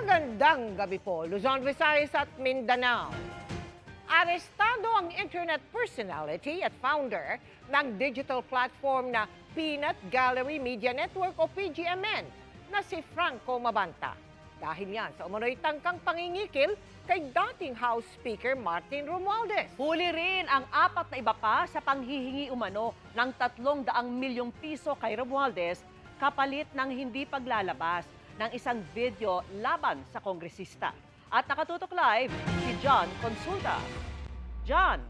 Magandang gabi po, Luzon, Visayas at Mindanao. Arestado ang internet personality at founder ng digital platform na Peanut Gallery Media Network o PGMN na si Franco Mabanta. Dahil yan sa umano'y tangkang pangingikil kay dating House Speaker Martin Romualdez. Huli rin ang 4 na iba pa sa panghihingi umano ng 300 milyong piso kay Romualdez kapalit ng hindi paglalabas ng isang video laban sa kongresista. At nakatutok live si John Consulta. John.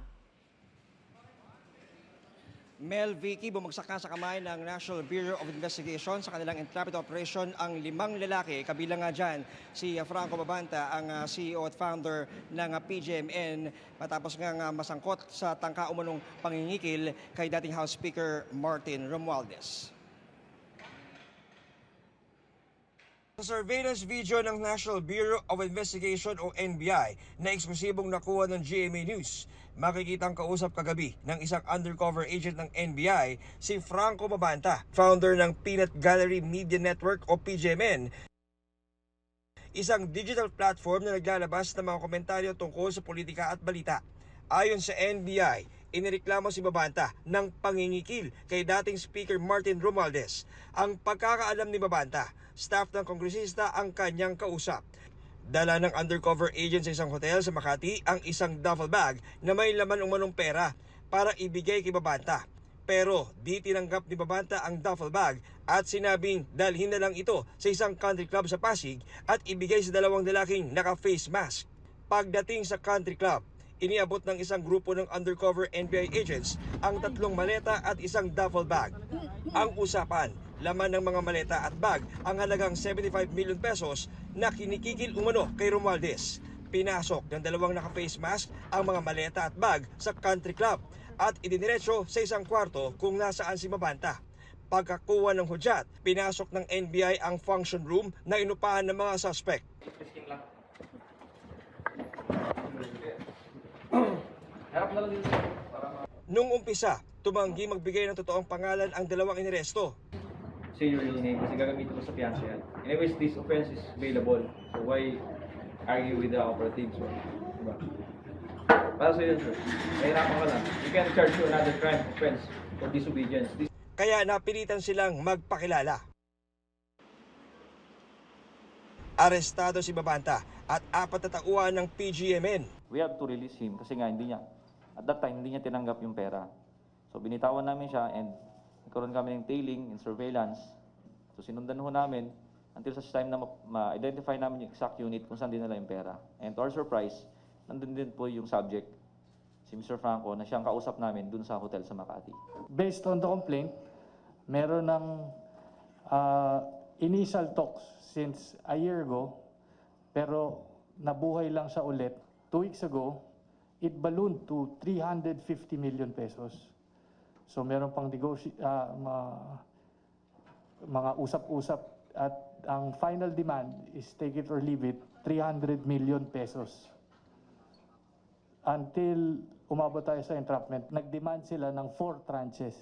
Mel Vicky, bumagsak na sa kamay ng National Bureau of Investigation sa kanilang entrapment operation ang 5 lalaki. Kabilang nga dyan si Franco Mabanta, ang CEO at founder ng PGMN, matapos nga masangkot sa tangka umanong pangingikil kay dating House Speaker Martin Romualdez. Sa surveillance video ng National Bureau of Investigation o NBI na eksklusibong nakuha ng GMA News, makikita ang kausap kagabi ng isang undercover agent ng NBI, si Franco Mabanta, founder ng Peanut Gallery Media Network o PGMN, isang digital platform na naglalabas ng mga komentaryo tungkol sa politika at balita. Ayon sa NBI, inireklamo si Mabanta ng pangingikil kay dating Speaker Martin Romualdez. Ang pagkakaalam ni Mabanta, staff ng kongresista ang kanyang kausap. Dala ng undercover agent sa isang hotel sa Makati ang isang duffel bag na may laman umanong pera para ibigay kay Mabanta. Pero di tinanggap ni Mabanta ang duffel bag at sinabing dalhin na lang ito sa isang country club sa Pasig at ibigay sa 2 lalaking naka-face mask. Pagdating sa country club, iniabot ng isang grupo ng undercover NBI agents ang 3 maleta at isang duffel bag. Ang usapan, laman ng mga maleta at bag ang halagang 75 million pesos na kinikikil umano kay Romualdez. Pinasok ng 2 naka-face mask ang mga maleta at bag sa country club at idiniretso sa isang kwarto kung nasaan si Mabanta. Pagkakuha ng hudyat, pinasok ng NBI ang function room na inupahan ng mga suspect. Nung umpisa, tumanggi magbigay ng totoong pangalan ang 2 iniresto. Say your real name kasi gagamitin ko sa fiancé yan. Anyways, this offense is bailable. So why argue with the operatives? Diba? Para sa yun, sir. Mahirapan ka lang. You can charge you another crime offense for disobedience. Kaya napilitan silang magpakilala. Arestado si Mabanta at 4 na tauhan ng PGMN. We have to release him kasi nga at that time hindi niya tinanggap yung pera. So binitawan namin siya and nagkaroon kami ng tailing and surveillance. So sinundan ho namin until sa time na ma-identify namin yung exact unit kung saan dinala yung pera. And to our surprise, nandun din po yung subject, si Mr. Franco, na siyang kausap namin dun sa hotel sa Makati. Based on the complaint, meron ng initial talks since a year ago, pero nabuhay lang siya ulit. 2 weeks ago, it ballooned to 350 million pesos. So meron pang mga usap-usap at ang final demand is take it or leave it, 300 million pesos. Until umabot tayo sa entrapment, nag-demand sila ng 4 tranches.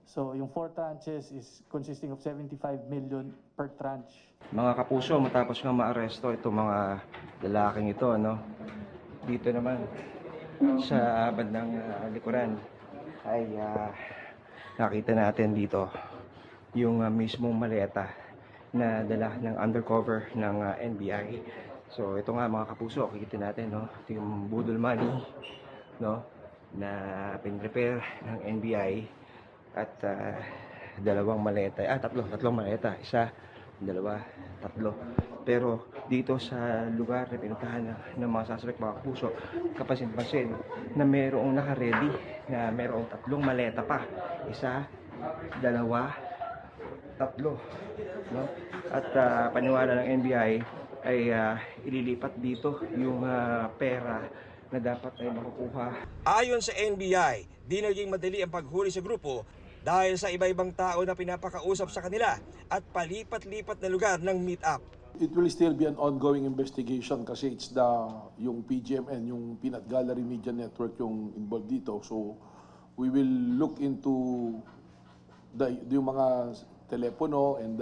So yung 4 tranches is consisting of 75 million per tranche. Mga kapuso, matapos nga maaresto itong mga lalaking ito, dito naman sa bandang likuran ay nakita natin dito yung mismong maleta na dala ng undercover ng NBI. So ito nga mga kapuso, kikita natin, ito yung budol money, na pin-prepare ng NBI at 2 maleta, tatlong maleta, 1, 2, 3. Pero dito sa lugar na pinuntahan ng mga suspect, mga kapuso, kapansin-pansin na mayroong naka-ready na mayroong 3 maleta pa, 1, 2, 3. At paniwala ng NBI ay ililipat dito yung pera na dapat ay makukuha. Ayon sa NBI, di naging madali ang paghuli sa grupo dahil sa iba-ibang tao na pinapakausap sa kanila at palipat-lipat na lugar ng meet-up. It will still be an ongoing investigation kasi it's yung PGMN, yung Peanut Gallery Media Network yung involved dito. So we will look into yung mga telepono and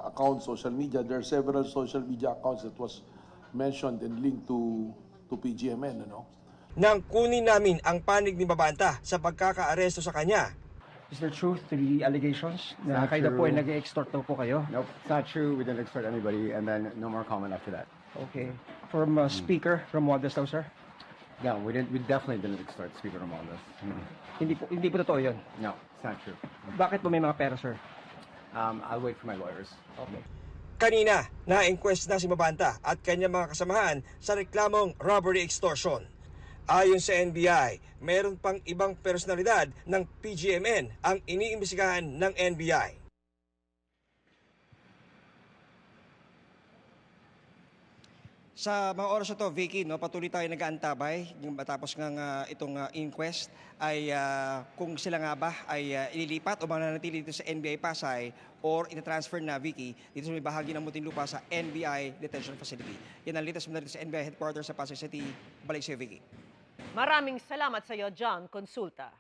account, social media. There are several social media accounts that was mentioned and linked to PGMN, ano? Nang kunin namin ang panig ni Mabanta sa pagkakaaresto sa kanya, Is there truth to the allegations na Not kayo po ay true. nag-extort daw po kayo? Nope, it's not true. We didn't extort anybody, and then no more comment after that. Okay. From Speaker Romualdez daw, sir? No, we didn't. We definitely didn't extort Speaker Romualdez. Hindi po totoo yun. No, it's not true. Bakit po may mga pera, sir? I'll wait for my lawyers. Okay. kanina na-inquest na si Mabanta at kanyang mga kasamahan sa reklamong robbery extortion. Ayon sa NBI, meron pang ibang personalidad ng PGMN ang iniimbestigahan ng NBI. Sa mga oras na to, Vicky, patuloy tayo nag-aantabay matapos ng itong inquest ay kung sila nga ba ay ililipat o mananatili dito sa NBI Pasay or ina-transfer na, Vicky, dito sa may bahagi ng Muntinlupa sa NBI Detention Facility. Yan ang latest muna dito sa NBI Headquarters sa Pasay City. Balik sa'yo, Vicky. Maraming salamat sa iyo, John Consulta.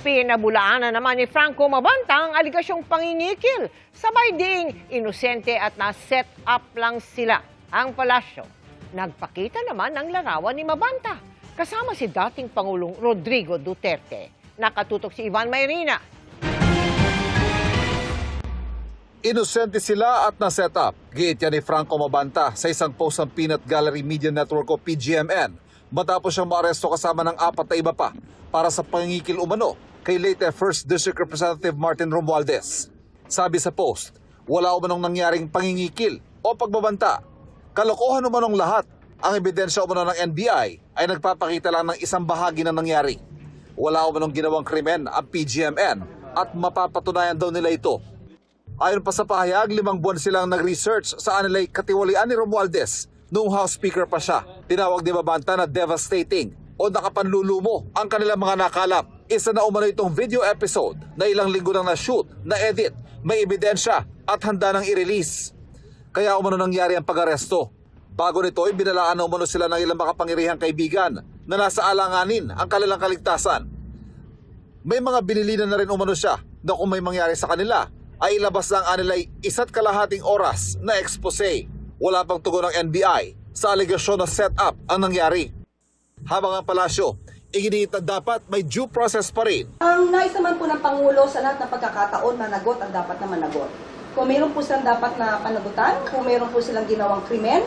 Pinabulaan na naman ni Franco Mabanta ang aligasyong pangingikil. Sabay ding inosente at na-set up lang sila ang palasyo. Nagpakita naman ng larawan ni Mabanta kasama si dating Pangulong Rodrigo Duterte. Nakatutok si Ivan Mayrina. Inosente sila at na-set up. Giit yan ni Franco Mabanta sa isang post ng Peanut Gallery Media Network o PGMN matapos siyang maaresto kasama ng 4 na iba pa para sa pangingikil umano kay late 1st District Representative Martin Romualdez. Sabi sa post, wala umanong nangyaring pangingikil o pagbabanta. Kalokohan umanong lahat. Ang ebidensya umano ng NBI ay nagpapakita lang ng isang bahagi na nangyari. Wala umanong ginawang krimen ang PGMN at mapapatunayan daw nila ito. Ayon pa sa pahayag, 5 buwan silang nag-research sa anilay katiwalian ni Romualdez noong House Speaker pa siya. Tinawag ni Mabanta na devastating o nakapanlulumo ang kanilang mga nakalap. Isa na umano itong video episode na ilang linggo nang na-shoot, na-edit, may ebidensya at handa nang i-release. Kaya umano nangyari ang pag-aresto. Bago nito ay binalaan na umano sila ng ilang makapangyarihang kaibigan na nasa alanganin ang kanilang kaligtasan. May mga binilinan na rin umano siya na kung may mangyari sa kanila ay ilabas lang anilay 1.5 oras na expose. Wala pang tugon ng NBI sa alegasyon na set up ang nangyari. Habang ang palasyo, iginiit na dapat may due process pa rin. Ang nais naman po ng Pangulo sa lahat ng pagkakataon, managot ang dapat na managot. Kung mayroon po silang dapat na panagutan, kung mayroon po silang ginawang krimen,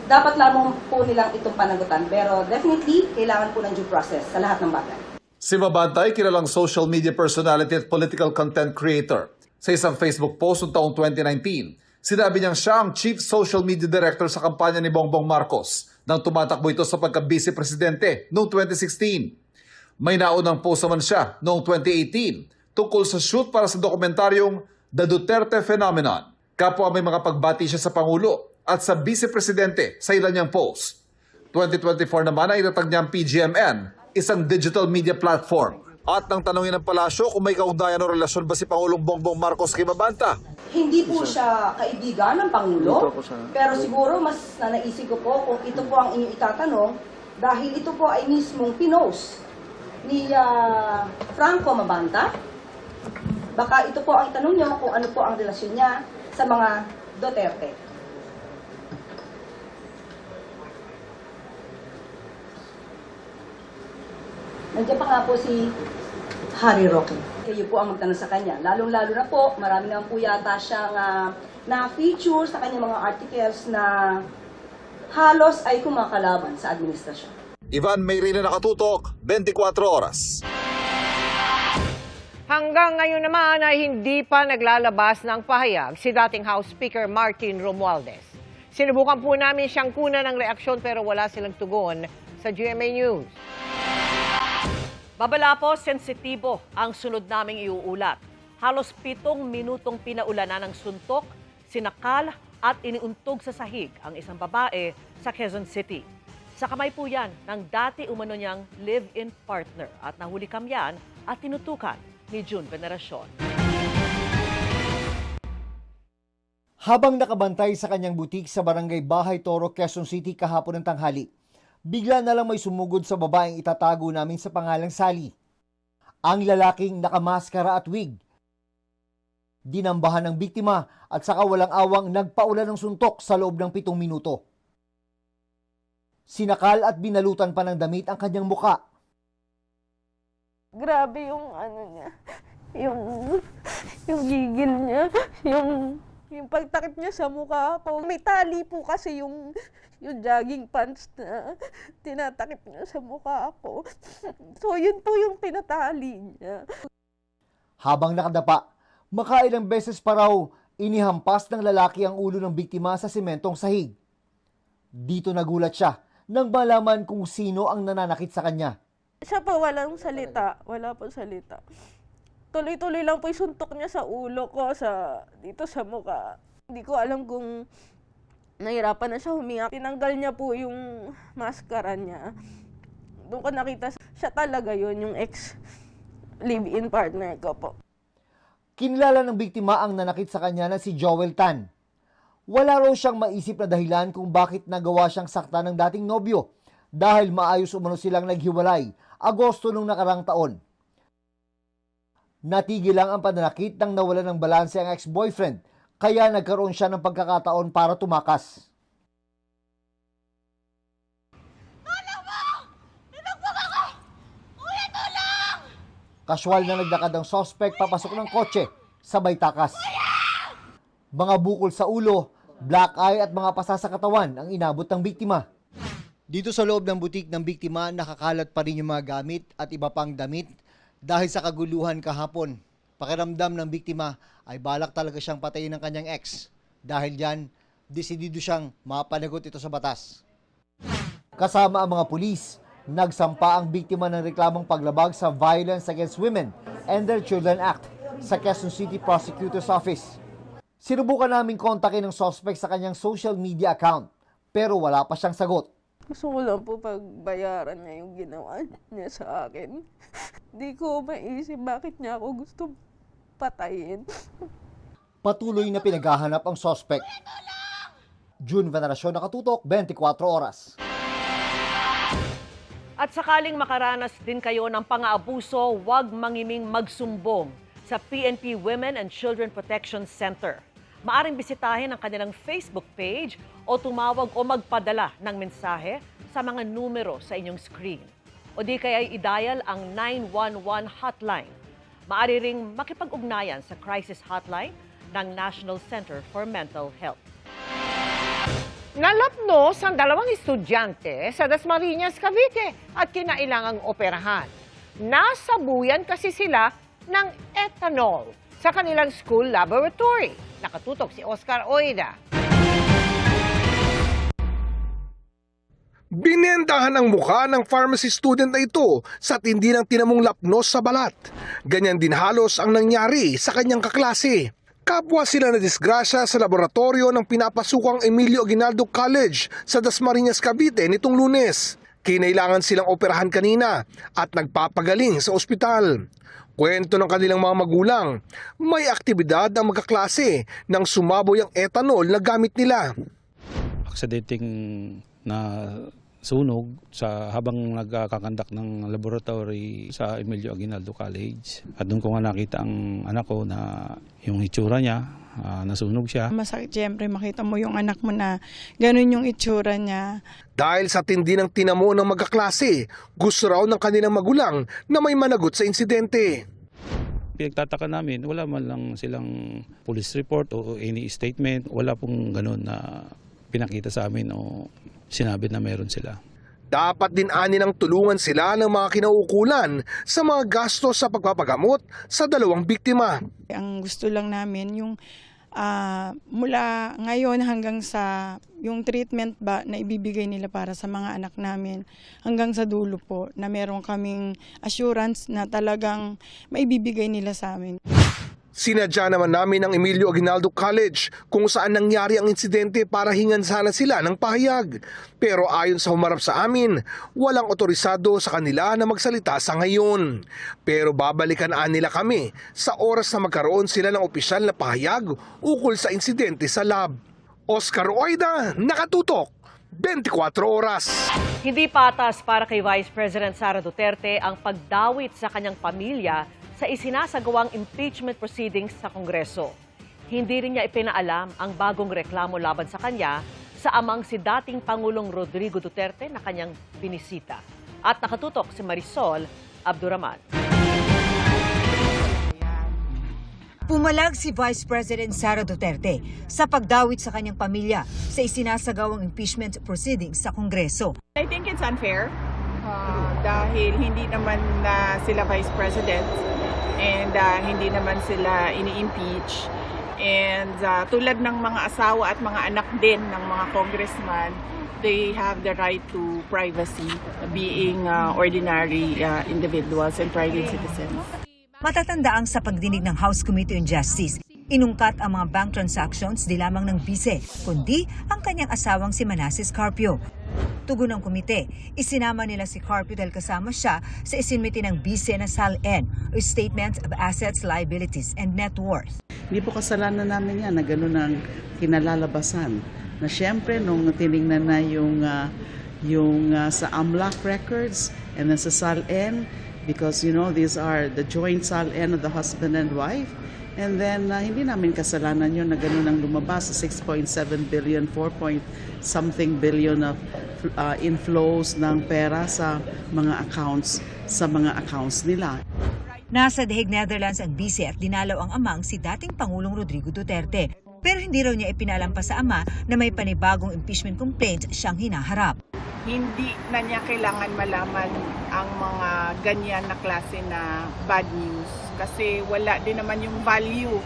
dapat lamang po nilang itong panagutan. Pero definitely, kailangan po ng due process sa lahat ng bagay. Si Mabanta ay kilalang social media personality at political content creator. Sa isang Facebook post noong taong 2019, sinabi niyang siya ang Chief Social Media Director sa kampanya ni Bongbong Marcos nang tumatakbo ito sa pagka-vice presidente noong 2016. May naunang post naman siya noong 2018 tungkol sa shoot para sa dokumentaryong The Duterte Phenomenon. Kapwa may mga pagbati siya sa Pangulo at sa Vice Presidente sa ilan niyang post. 2024 naman ay itatag niya ang PGMN, isang digital media platform. At nang tanongin ng palasyo kung may kaugnayan o relasyon ba si Pangulong Bongbong Marcos kay Mabanta. Hindi po siya kaibigan ng Pangulo, pero siguro mas nanaisip ko po kung ito po ang inyong itatanong dahil ito po ay mismong pinost ni Franco Mabanta. Baka ito po ang itanong niyo kung ano po ang relasyon niya sa mga Duterte. Nandiyan pa nga po si Harry Roque. Kayo po ang magtanong sa kanya. Lalong-lalo na po, marami naman po yata siyang na-feature sa kanyang mga articles na halos ay kumakalaban sa administrasyon. Ivan Mayrina, nakatutok, 24 oras. Hanggang ngayon naman ay hindi pa naglalabas ng pahayag si dating House Speaker Martin Romualdez. Sinubukan po namin siyang kunan ng reaksyon pero wala silang tugon sa GMA News. Babala po, sensitibo ang sunod naming iuulat. Halos 7 minutong pinaulanan ng suntok, sinakal at iniuntog sa sahig ang isang babae sa Quezon City. Sa kamay po yan ng dati umano niyang live-in partner at nahuli kamyan at tinutukan ni June Veneracion. Habang nakabantay sa kanyang butik sa Barangay Bahay Toro, Quezon City kahapon ng tanghali, bigla na lang may sumugod sa babaeng itatago namin sa pangalang Sally. Ang lalaking nakamaskara at wig. Dinambahan ng biktima at saka walang awang nagpaulan ng suntok sa loob ng 7 minuto. Sinakal at binalutan pa ng damit ang kanyang muka. Grabe yung ano niya, yung gigil niya, yung pagtakip niya sa mukha ko. May tali po kasi yung jogging pants na tinatakip niya sa mukha ko. So yun po yung tinatali niya. Habang nakadapa, makailang beses pa raw inihampas ng lalaki ang ulo ng biktima sa sementong sahig. Dito nagulat siya nang malaman kung sino ang nananakit sa kanya. Siya po walang salita, wala po salita. Tuloy-tuloy lang po yung suntok niya sa ulo ko, dito sa mukha. Hindi ko alam kung nahirapan na siya huminga. Tinanggal niya po yung maskara niya. Doon ko nakita siya talaga yun, yung ex-live-in partner ko po. Kinilala ng biktima ang nanakit sa kanya na si Joel Tan. Wala raw siyang maisip na dahilan kung bakit nagawa siyang sakta ng dating nobyo dahil maayos umano silang naghiwalay Agosto nung nakarang taon. Natigil lang ang pananakit nang nawala ng balanse ang ex-boyfriend kaya nagkaroon siya ng pagkakataon para tumakas. Kasywal na naglakad ang suspect papasok ng kotse, sabay takas. Mga bukol sa ulo, black eye at mga pasa sa katawan ang inabot ng biktima. Dito sa loob ng butik ng biktima, nakakalat pa rin yung mga gamit at iba pang damit dahil sa kaguluhan kahapon. Pakiramdam ng biktima ay balak talaga siyang patayin ng kanyang ex. Dahil diyan, desidido siyang mapanagot ito sa batas. Kasama ang mga pulis, nagsampa ang biktima ng reklamong paglabag sa Violence Against Women and Their Children Act sa Quezon City Prosecutor's Office. Sinubukan naming kontakin ng suspect sa kanyang social media account pero wala pa siyang sagot. Gusto ko lang po pagbayaran niya yung ginawa niya sa akin. Di ko maisip bakit niya ako gusto patayin. Patuloy na pinaghahanap ang suspect. June Veneracion, Nakatutok, 24 Oras. At sakaling makaranas din kayo ng pang-aabuso, huwag mangiming magsumbong sa PNP Women and Children Protection Center. Maaring bisitahin ang kanilang Facebook page o tumawag o magpadala ng mensahe sa mga numero sa inyong screen. O di kaya i-dial ang 911 hotline. Maaari ring makipag-ugnayan sa crisis hotline ng National Center for Mental Health. Nalapnos ang 2 estudyante sa Dasmariñas, Cavite at kinailangang operahan. Nasabuyan kasi sila ng ethanol sa kanilang school laboratory. Nakatutok si Oscar Oida. Binentahan ang mukha ng pharmacy student na ito sa tindi ng tinamong lapnos sa balat. Ganyan din halos ang nangyari sa kanyang kaklase. Kapwa sila na disgrasya sa laboratorio ng pinapasukang Emilio Aguinaldo College sa Dasmariñas, Cavite nitong Lunes. Kinailangan silang operahan kanina at nagpapagaling sa ospital. Kwento ng kanilang mga magulang, may aktibidad ang magkaklase nang sumaboy ang ethanol na gamit nila. Aksidenteng na sunog habang nagkakandak ng laboratory sa Emilio Aguinaldo College. At doon ko nga nakita ang anak ko na yung itsura niya, nasunog siya. Masakit siyempre makita mo yung anak mo na ganun yung itsura niya. Dahil sa tindi ng tinamo ng magkaklase, gusto raw ng kanilang magulang na may managot sa insidente. Pinagtataka namin, wala man lang silang police report o any statement, wala pong ganun na pinakita sa amin o sinabi na meron sila. Dapat din ani ng tulungan sila ng mga kinauukulan sa mga gastos sa pagpapagamot sa 2 biktima. Ang gusto lang namin yung mula ngayon hanggang sa yung treatment ba na ibibigay nila para sa mga anak namin hanggang sa dulo po na meron kaming assurance na talagang maibibigay nila sa amin. Sinadya naman namin ang Emilio Aguinaldo College kung saan nangyari ang insidente para hingan sana sila ng pahayag. Pero ayon sa humarap sa amin, walang otorisado sa kanila na magsalita sa ngayon. Pero babalikan nila kami sa oras na magkaroon sila ng opisyal na pahayag ukol sa insidente sa lab. Oscar Oida, Nakatutok, 24 Oras. Hindi patas para kay Vice President Sara Duterte ang pagdawit sa kanyang pamilya sa isinasagawang impeachment proceedings sa Kongreso. Hindi rin niya ipinaalam ang bagong reklamo laban sa kanya sa amang si dating Pangulong Rodrigo Duterte na kanyang binisita. At nakatutok si Marisol Abduraman. Pumalag si Vice President Sara Duterte sa pagdawit sa kanyang pamilya sa isinasagawang impeachment proceedings sa Kongreso. I think it's unfair dahil hindi naman sila Vice President and hindi naman sila ini-impeach. And tulad ng mga asawa at mga anak din ng mga congressman, they have the right to privacy, being ordinary individuals and private citizens. Matatandaang sa pagdinig ng House Committee on Justice, inungkat ang mga bank transactions di lamang ng bise, kundi ang kanyang asawang si Manasseh Carpio. Tugon ng komite, isinama nila si Carpio dahil kasama siya sa isinmiti ng bise na SALN o Statement of Assets, Liabilities and Net Worth. Hindi po kasalanan namin yan na gano'n ang kinalalabasan. Na siyempre, nung tinignan na yung sa AMLAC records and then sa SALN, because these are the joint SALN of the husband and wife, and then hindi namin kasalanan yun na gano'n ang lumabas sa 6.7 billion, 4-point-something billion of inflows ng pera sa mga accounts nila. Nasa The Hague, Netherlands ang bise at dinalaw ang amang si dating Pangulong Rodrigo Duterte. Pero hindi raw niya ipinalam pa sa ama na may panibagong impeachment complaint siyang hinaharap. Hindi na niya kailangan malaman ang mga ganyan na klase na bad news kasi wala din naman yung value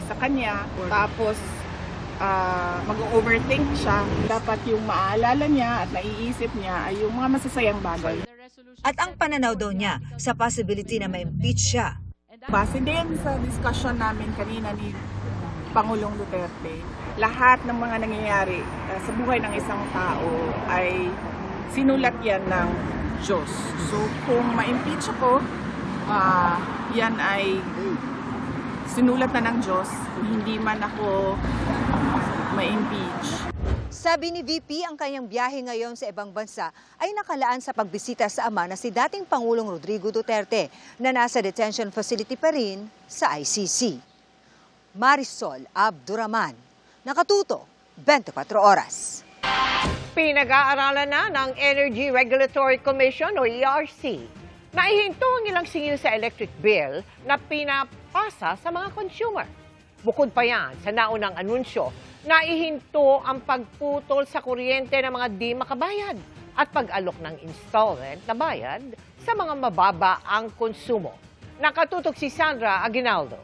sa kanya. Tapos mag-overthink siya. Dapat yung maaalala niya at naiisip niya ay yung mga masasayang bagay. At ang pananaw daw niya sa possibility na ma-impeach siya. Base din sa discussion namin kanina ni Pangulong Duterte, lahat ng mga nangyayari sa buhay ng isang tao ay sinulat yan ng Diyos. So kung ma-impeach ako, yan ay sinulat na ng Diyos, hindi man ako ma-impeach. Sabi ni VP, ang kanyang biyahe ngayon sa ibang bansa ay nakalaan sa pagbisita sa ama na si dating Pangulong Rodrigo Duterte na nasa detention facility pa rin sa ICC. Marisol Abduraman, nakatuto, 24 oras. Pinag-aaralan na ng Energy Regulatory Commission o ERC na ihinto ang ilang singil sa electric bill na pinapasa sa mga consumer. Bukod pa yan sa naunang anunsyo na ihinto ang pagputol sa kuryente ng mga di makabayad at pag-alok ng installment na bayad sa mga mababa ang konsumo. Nakatutok si Sandra Aguinaldo.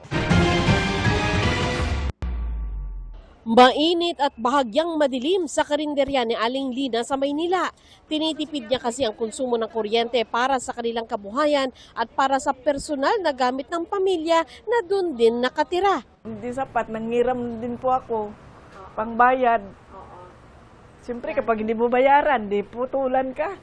Mainit at bahagyang madilim sa karinderya ni Aling Lina sa Maynila. Tinitipid niya kasi ang konsumo ng kuryente para sa kanilang kabuhayan at para sa personal na gamit ng pamilya na doon din nakatira. Hindi sapat, nanghiram din po ako, pangbayad. Siyempre kapag hindi mo bayaran, di putulan ka.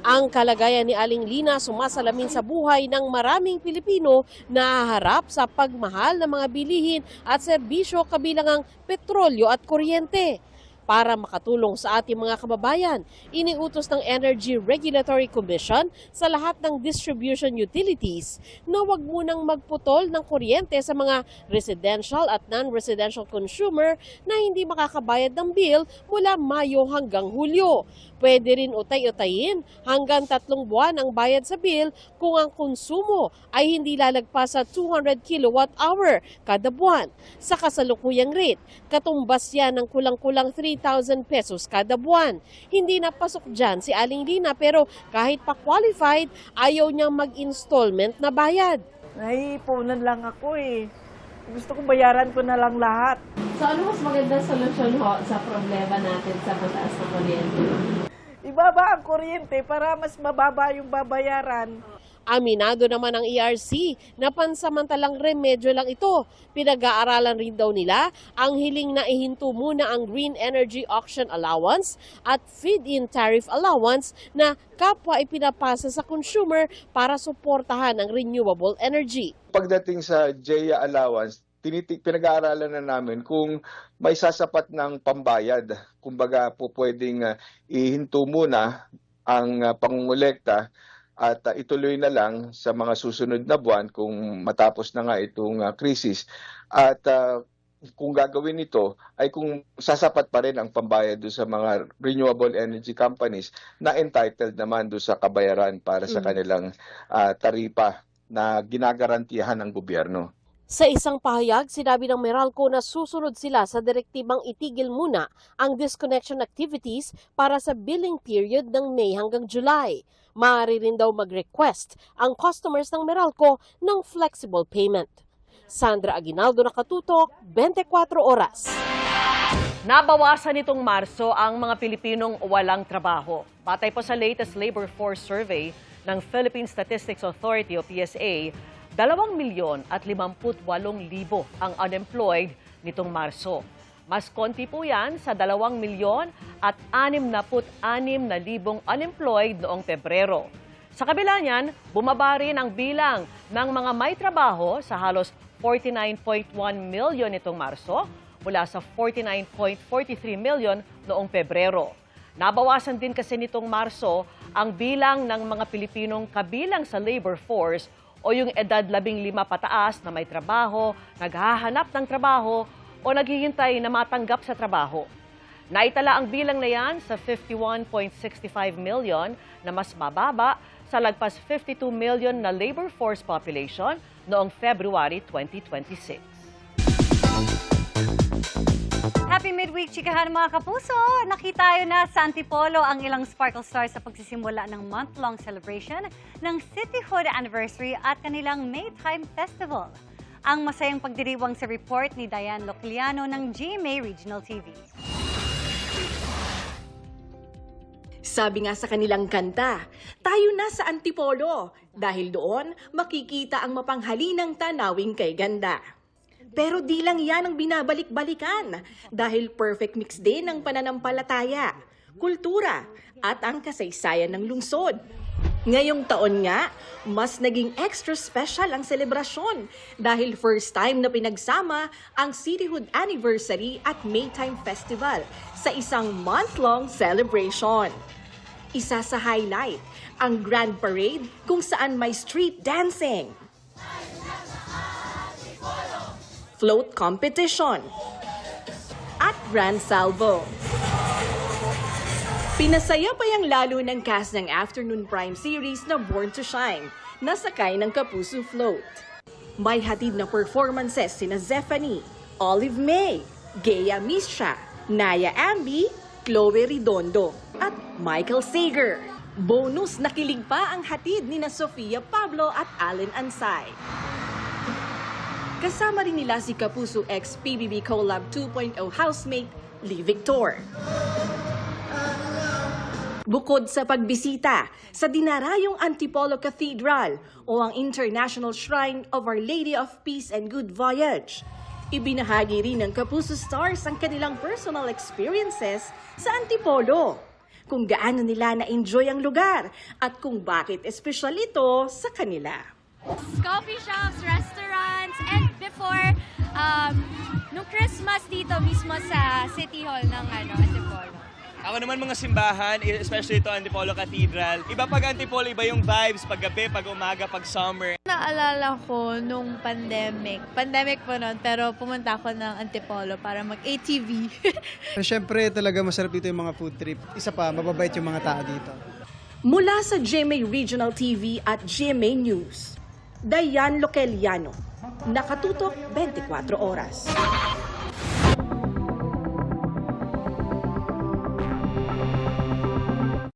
Ang kalagayan ni Aling Lina sumasalamin sa buhay ng maraming Pilipino na haharap sa pagmahal ng mga bilihin at serbisyo kabilang ang petrolyo at kuryente. Para makatulong sa ating mga kababayan, iniutos ng Energy Regulatory Commission sa lahat ng distribution utilities na huwag munang magputol ng kuryente sa mga residential at non-residential consumer na hindi makakabayad ng bill mula Mayo hanggang Hulyo. Pwede rin utay-utayin hanggang 3 buwan ang bayad sa bill kung ang konsumo ay hindi lalagpas sa 200 kilowatt-hour kada buwan. Sa kasalukuyang rate, katumbas yan ng kulang-kulang 3,000 pesos kada buwan. Hindi napasok dyan si Aling Lina pero kahit pa qualified, ayaw niyang mag-installment na bayad. Naiipunan lang ako eh. Gusto kong bayaran ko na lang lahat. So ano mas magandang solusyon ho sa problema natin sa pataas na kuryente? Ibaba ang kuryente para mas mababa yung babayaran. Aminado naman ang ERC na pansamantalang remedyo lang ito. Pinag-aaralan rin daw nila ang hiling na ihinto muna ang Green Energy Auction Allowance at Feed-in Tariff Allowance na kapwa ipinapasa sa consumer para suportahan ang renewable energy. Pagdating sa JEA allowance, pinag-aaralan na namin kung may sasapat ng pambayad. Kumbaga po pwedeng ihinto muna ang pangungulekta at ituloy na lang sa mga susunod na buwan kung matapos na nga itong krisis. At kung gagawin ito ay kung sasapat pa rin ang pambayad do sa mga renewable energy companies na entitled naman do sa kabayaran para sa kanilang taripa na ginagarantiyahan ng gobyerno. Sa isang pahayag, sinabi ng Meralco na susunod sila sa direktibang itigil muna ang disconnection activities para sa billing period ng May hanggang July. Maaari rin daw mag-request ang customers ng Meralco ng flexible payment. Sandra Aguinaldo, Nakatutok, 24 Oras. Nabawasan nitong Marso ang mga Pilipinong walang trabaho. Batay po sa latest labor force survey ng Philippine Statistics Authority o PSA, 2,058,000 ang unemployed nitong Marso. Mas konti po yan sa 2,066,000 unemployed noong Pebrero. Sa kabila niyan, bumaba rin ang bilang ng mga may trabaho sa halos 49.1 million nitong Marso mula sa 49.43 million noong Pebrero. Nabawasan din kasi nitong Marso ang bilang ng mga Pilipinong kabilang sa labor force o yung edad 15 pataas na may trabaho, naghahanap ng trabaho o naghihintay na matanggap sa trabaho. Naitala ang bilang na yan sa 51.65 million na mas mababa sa lagpas 52 million na labor force population noong February 2026. Happy midweek, chikahan mga kapuso! Nakitayo na sa Antipolo ang ilang Sparkle Stars sa pagsisimula ng month-long celebration ng Cityhood Anniversary at kanilang Maytime Festival. Ang masayang pagdiriwang sa report ni Diane Locliano ng GMA Regional TV. Sabi nga sa kanilang kanta, tayo na sa Antipolo dahil doon makikita ang mapanghalinang tanawing kay ganda. Pero di lang yan ang binabalik-balikan dahil perfect mix din ng pananampalataya, kultura at ang kasaysayan ng lungsod. Ngayong taon nga, mas naging extra special ang selebrasyon dahil first time na pinagsama ang Cityhood Anniversary at Maytime Festival sa isang month-long celebration. Isa sa highlight, ang Grand Parade kung saan may street dancing, float competition, at Grand Salvo. Pinasaya pa yang lalo ng cast ng afternoon prime series na Born to Shine, na sakay ng Kapuso Float. May hatid na performances sina Zephanie, Olive May, Gea Misha, Naya Ambi, Chloe Redondo, at Michael Sager. Bonus na kilig pa ang hatid ni na Sofia Pablo at Allen Ansay. Kasama rin nila si Kapuso X PBB Collab 2.0 housemate Lee Victor. Bukod sa pagbisita sa dinarayong Antipolo Cathedral o ang International Shrine of Our Lady of Peace and Good Voyage, ibinahagi rin ng Kapuso Stars ang kanilang personal experiences sa Antipolo, kung gaano nila na-enjoy ang lugar at kung bakit espesyal ito sa kanila. Coffee shops, restaurants, and before, nung Christmas dito mismo sa City Hall ng Antipolo. Ako naman mga simbahan, especially ito Antipolo Cathedral. Iba pag Antipolo, iba yung vibes pag gabi, pag umaga, pag summer. Naalala ko nung pandemic po noon, pero pumunta ako ng Antipolo para mag-ATV. Siyempre talaga masarap dito yung mga food trip. Isa pa, mababait yung mga tao dito. Mula sa GMA Regional TV at GMA News, Diane Locliano, Nakatutok 24 Oras.